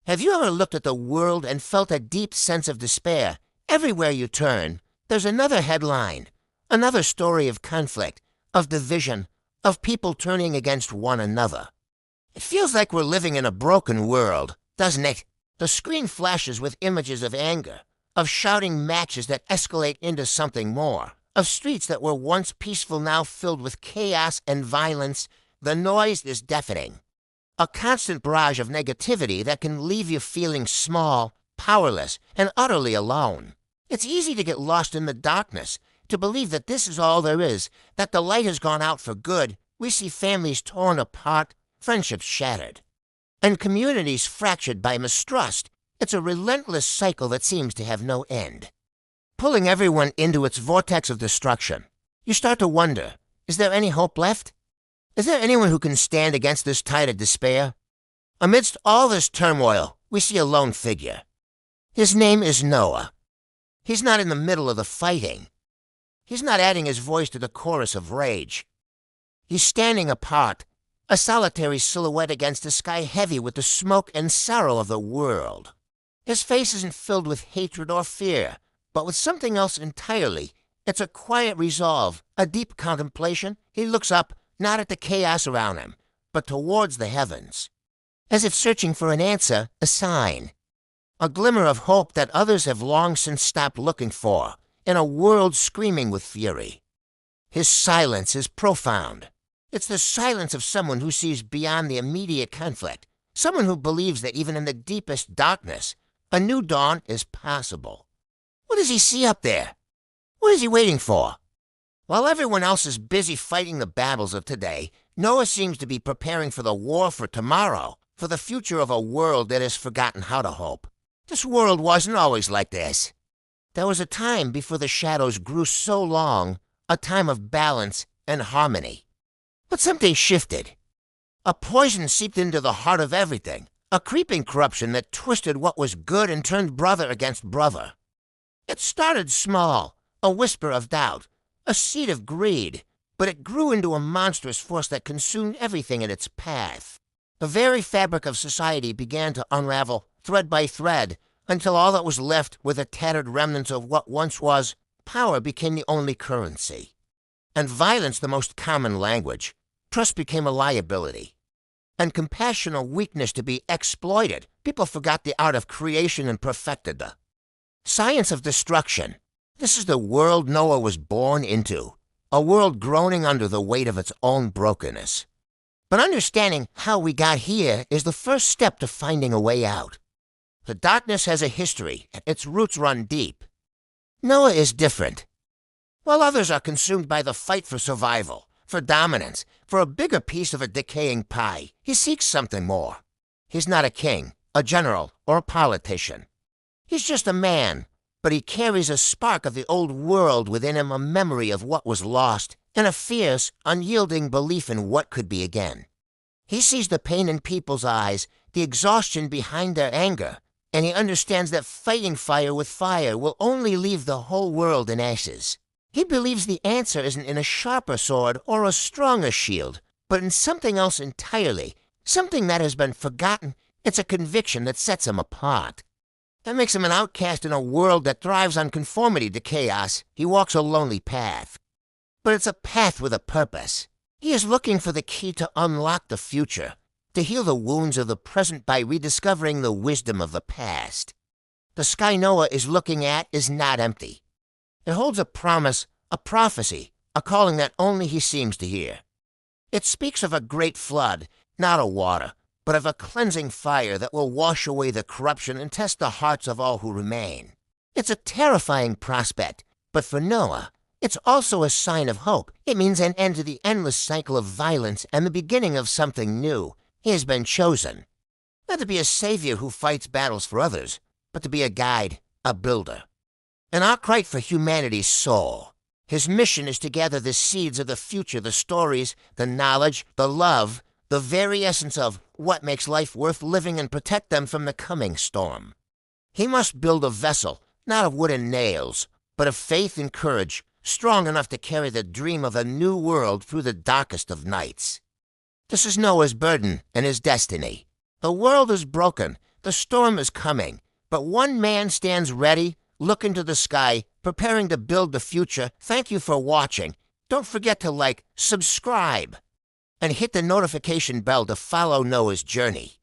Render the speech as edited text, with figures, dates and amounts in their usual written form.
Have you ever looked at the world and felt a deep sense of despair? Everywhere you turn, there's another headline, another story of conflict, of division, of people turning against one another. It feels like we're living in a broken world, doesn't it? The screen flashes with images of anger, of shouting matches that escalate into something more, of streets that were once peaceful now filled with chaos and violence. The noise is deafening. A constant barrage of negativity that can leave you feeling small, powerless, and utterly alone. It's easy to get lost in the darkness, to believe that this is all there is, that the light has gone out for good. We see families torn apart, friendships shattered, and communities fractured by mistrust. It's a relentless cycle that seems to have no end, pulling everyone into its vortex of destruction. You start to wonder, is there any hope left? Is there anyone who can stand against this tide of despair? Amidst all this turmoil, we see a lone figure. His name is Noah. He's not in the middle of the fighting. He's not adding his voice to the chorus of rage. He's standing apart, a solitary silhouette against a sky heavy with the smoke and sorrow of the world. His face isn't filled with hatred or fear, but with something else entirely. It's a quiet resolve, a deep contemplation. He looks up, not at the chaos around him, but towards the heavens, as if searching for an answer, a sign, a glimmer of hope that others have long since stopped looking for, in a world screaming with fury. His silence is profound. It's the silence of someone who sees beyond the immediate conflict, someone who believes that even in the deepest darkness, a new dawn is possible. What does he see up there? What is he waiting for? While everyone else is busy fighting the battles of today, Noah seems to be preparing for the war for tomorrow, for the future of a world that has forgotten how to hope. This world wasn't always like this. There was a time before the shadows grew so long, a time of balance and harmony. But something shifted. A poison seeped into the heart of everything, a creeping corruption that twisted what was good and turned brother against brother. It started small, a whisper of doubt, a seed of greed, but it grew into a monstrous force that consumed everything in its path. The very fabric of society began to unravel, thread by thread, until all that was left were the tattered remnants of what once was. Power became the only currency, and violence the most common language. Trust became a liability, and compassion a weakness to be exploited. People forgot the art of creation and perfected the science of destruction. This is the world Noah was born into, a world groaning under the weight of its own brokenness. But understanding how we got here is the first step to finding a way out. The darkness has a history, and its roots run deep. Noah is different. While others are consumed by the fight for survival, for dominance, for a bigger piece of a decaying pie, he seeks something more. He's not a king, a general, or a politician. He's just a man, but he carries a spark of the old world within him, a memory of what was lost, and a fierce, unyielding belief in what could be again. He sees the pain in people's eyes, the exhaustion behind their anger, and he understands that fighting fire with fire will only leave the whole world in ashes. He believes the answer isn't in a sharper sword or a stronger shield, but in something else entirely, something that has been forgotten. It's a conviction that sets him apart. That makes him an outcast in a world that thrives on conformity to chaos. He walks a lonely path, but it's a path with a purpose. He is looking for the key to unlock the future, to heal the wounds of the present by rediscovering the wisdom of the past. The sky Noah is looking at is not empty. It holds a promise, a prophecy, a calling that only he seems to hear. It speaks of a great flood, not a water, but of a cleansing fire that will wash away the corruption and test the hearts of all who remain. It's a terrifying prospect, but for Noah, it's also a sign of hope. It means an end to the endless cycle of violence and the beginning of something new. He has been chosen, not to be a savior who fights battles for others, but to be a guide, a builder, an architect for humanity's soul. His mission is to gather the seeds of the future, the stories, the knowledge, the love, the very essence of what makes life worth living, and protect them from the coming storm. He must build a vessel, not of wood and nails, but of faith and courage, strong enough to carry the dream of a new world through the darkest of nights. This is Noah's burden and his destiny. The world is broken. The storm is coming, but one man stands ready, looking to the sky, preparing to build the future. Thank you for watching. Don't forget to like, subscribe, and hit the notification bell to follow Noah's journey.